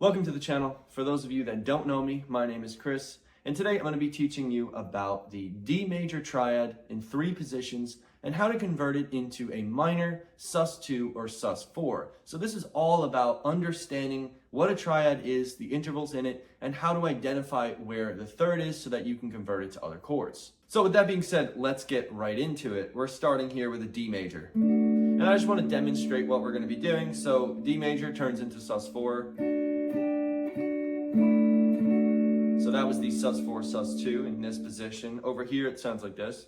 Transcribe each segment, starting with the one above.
Welcome to the channel. For those of you that don't know me, my name is Chris, and today I'm going to be teaching you about the D major triad in 3 positions and how to convert it into a minor, sus2, or sus4. So this is all about understanding what a triad is, the intervals in it, and how to identify where the third is so that you can convert it to other chords. So with that being said, let's get right into it. We're starting here with a D major. And I just want to demonstrate what we're going to be doing. So D major turns into sus4. So that was the sus4, sus2 in this position. Over here it sounds like this.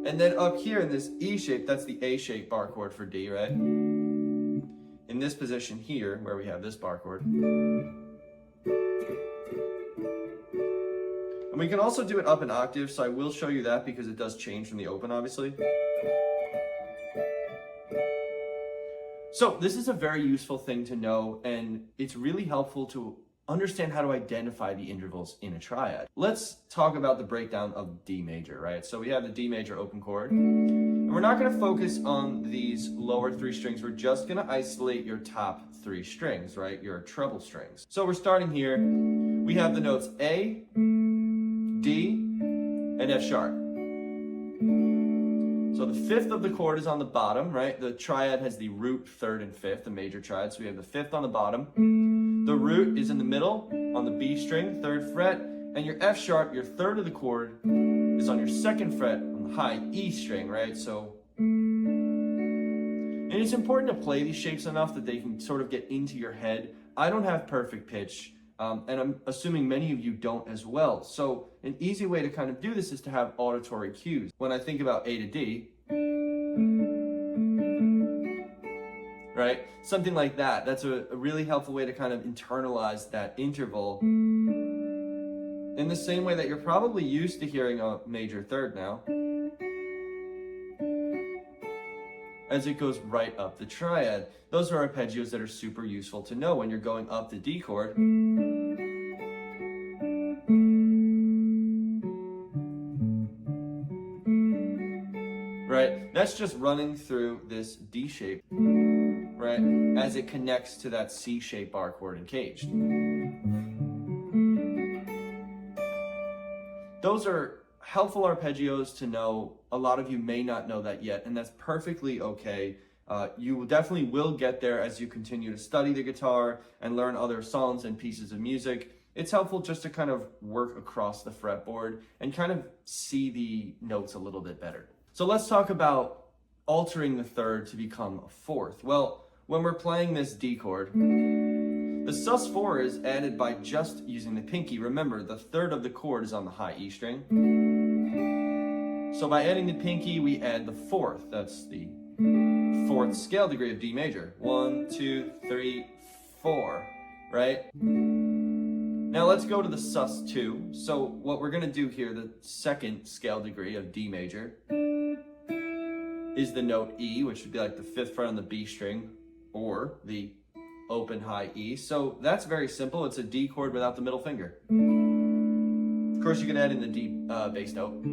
And then up here in this E shape, that's the A shape bar chord for D, right? In this position here, where we have this bar chord. And we can also do it up an octave, so I will show you that because it does change from the open, obviously. So this is a very useful thing to know, and it's really helpful to understand how to identify the intervals in a triad. Let's talk about the breakdown of D major, right? So we have the D major open chord, and we're not going to focus on these lower 3 strings. We're just going to isolate your top 3 strings, right? Your treble strings. So we're starting here. We have the notes A, D, and F sharp. So the 5th of the chord is on the bottom, right? The triad has the root, 3rd, and 5th, the major triad. So we have the 5th on the bottom. The root is in the middle on the B string, 3rd fret. And your F sharp, your 3rd of the chord, is on your 2nd fret on the high E string, right? So, and it's important to play these shapes enough that they can sort of get into your head. I don't have perfect pitch. And I'm assuming many of you don't as well. So an easy way to kind of do this is to have auditory cues. When I think about A to D, right? Something like that. That's a really helpful way to kind of internalize that interval in the same way that you're probably used to hearing a major third now, as it goes right up the triad. Those are arpeggios that are super useful to know when you're going up the D chord. Right? That's just running through this D shape, right? As it connects to that C shape bar chord encaged. Those are helpful arpeggios to know. A lot of you may not know that yet, and that's perfectly okay. You definitely will get there as you continue to study the guitar and learn other songs and pieces of music. It's helpful just to kind of work across the fretboard and kind of see the notes a little bit better. So let's talk about altering the 3rd to become a 4th. Well, when we're playing this D chord, the sus4 is added by just using the pinky. Remember, the 3rd of the chord is on the high E string. So by adding the pinky, we add the 4th. That's the 4th scale degree of D major. 1, 2, 3, 4, right? Now let's go to the sus2. So what we're gonna do here, the 2nd scale degree of D major, is the note E, which would be like the 5th fret on the B string, or the open high E. So that's very simple. It's a D chord without the middle finger. Of course, you can add in the D bass note.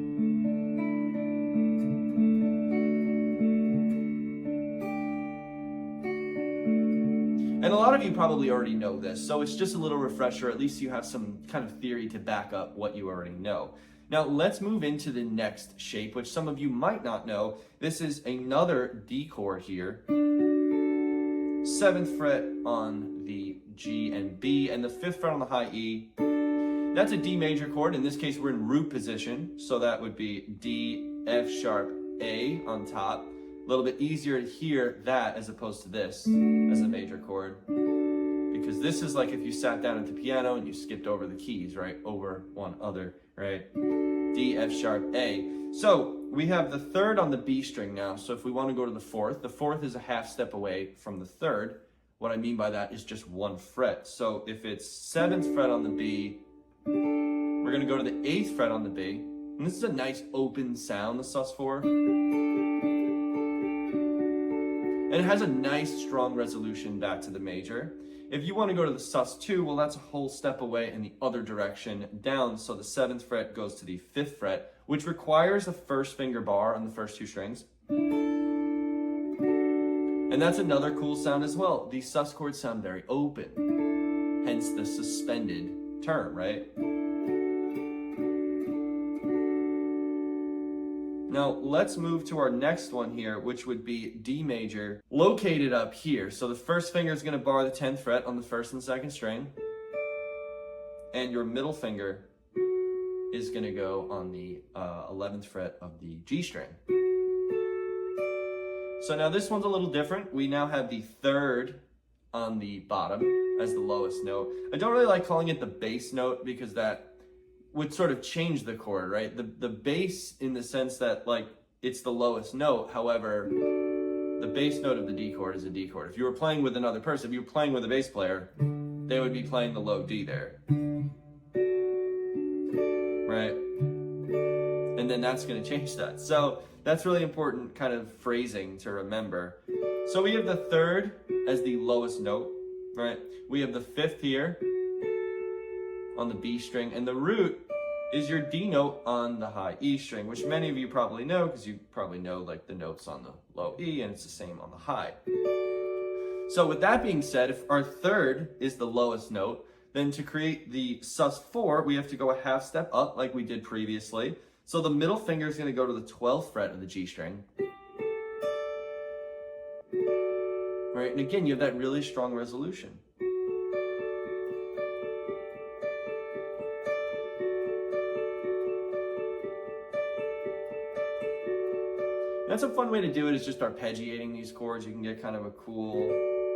And a lot of you probably already know this, so it's just a little refresher. At least you have some kind of theory to back up what you already know. Now let's move into the next shape, which some of you might not know. This is another D chord here. 7th fret on the G and B, and the 5th fret on the high E. That's a D major chord. In this case, we're in root position, so that would be D, F sharp, A on top. A little bit easier to hear that as opposed to this as a major chord, because this is like if you sat down at the piano and you skipped over the keys, right? Over one other, right? D, F sharp, A. So we have the 3rd on the B string now. So if we want to go to the 4th is a half step away from the 3rd. What I mean by that is just 1 fret. So if it's 7th fret on the B, we're going to go to the 8th fret on the B. And this is a nice open sound, the sus4. And it has a nice strong resolution back to the major. If you want to go to the sus2, well, that's a whole step away in the other direction down. So the 7th fret goes to the 5th fret, which requires a 1st finger bar on the first 2 strings. And that's another cool sound as well. These sus chords sound very open, hence the suspended term, right? Now let's move to our next one here, which would be D major, located up here. So the first finger is going to bar the 10th fret on the first and second string, and your middle finger is going to go on the 11th fret of the G string. So now this one's a little different. We now have the third on the bottom as the lowest note. I don't really like calling it the bass note because that would sort of change the chord, right? The bass in the sense that like it's the lowest note. However, the bass note of the D chord is a D chord. If you were playing with another person, if you were playing with a bass player, they would be playing the low D there, right? And then that's going to change that. So that's really important kind of phrasing to remember. So we have the third as the lowest note, right? We have the fifth here on the B string, and the root is your D note on the high E string, which many of you probably know because you probably know like the notes on the low E, and it's the same on the high. So with that being said, if our third is the lowest note, then to create the sus4, we have to go a half step up like we did previously. So the middle finger is going to go to the 12th fret of the G string. Right, and again, you have that really strong resolution. That's a fun way to do it, is just arpeggiating these chords. You can get kind of a cool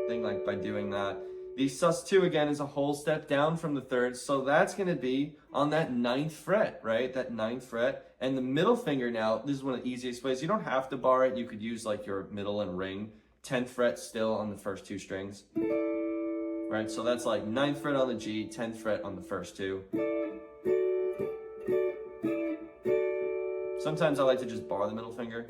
thing like by doing that. The sus2 again is a whole step down from the third, so that's going to be on that 9th fret, right? That 9th fret. And the middle finger now, this is one of the easiest ways. You don't have to bar it. You could use like your middle and ring. 10th fret still on the first two strings, right? So that's like 9th fret on the G, 10th fret on the first two. Sometimes I like to just bar the middle finger.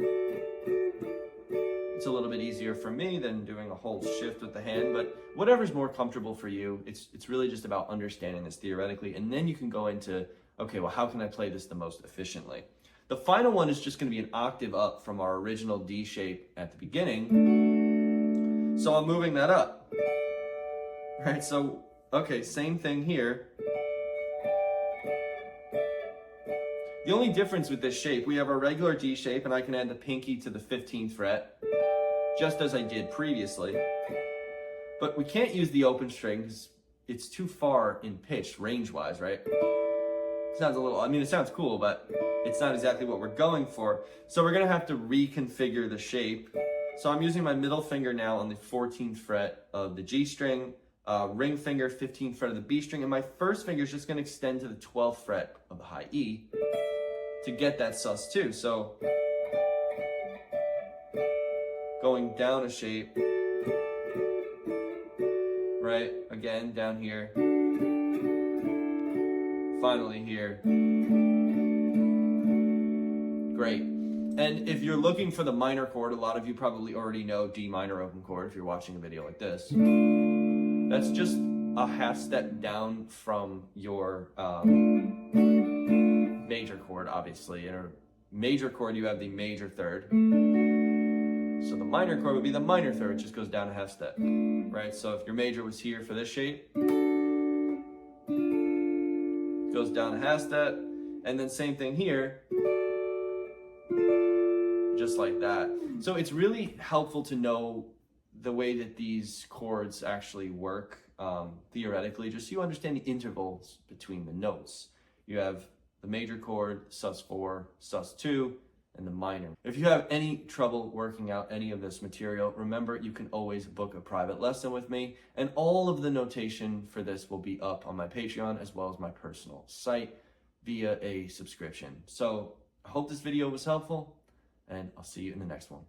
It's a little bit easier for me than doing a whole shift with the hand, but whatever's more comfortable for you. It's really just about understanding this theoretically, and then you can go into, okay, well, how can I play this the most efficiently? The final one is just going to be an octave up from our original D shape at the beginning. So I'm moving that up, right? So, okay, same thing here. The only difference with this shape, we have our regular D shape, and I can add the pinky to the 15th fret, just as I did previously. But we can't use the open string because it's too far in pitch, range-wise, right? It sounds a little, I mean, it sounds cool, but it's not exactly what we're going for. So we're gonna have to reconfigure the shape. So I'm using my middle finger now on the 14th fret of the G string, ring finger, 15th fret of the B string, and my first finger is just gonna extend to the 12th fret of the high E to get that sus2. So going down a shape, right? Again, down here. Finally here. Great. And if you're looking for the minor chord, a lot of you probably already know D minor open chord if you're watching a video like this. That's just a half step down from your major chord, obviously. In a major chord, you have the major third. So the minor chord would be the minor third, it just goes down a half step, right? So if your major was here for this shape, it goes down a half step, and then same thing here, just like that. So it's really helpful to know the way that these chords actually work theoretically, just so you understand the intervals between the notes. You have the major chord, sus4, sus2, and the minor. If you have any trouble working out any of this material, remember you can always book a private lesson with me, and all of the notation for this will be up on my Patreon as well as my personal site via a subscription. So I hope this video was helpful, and I'll see you in the next one.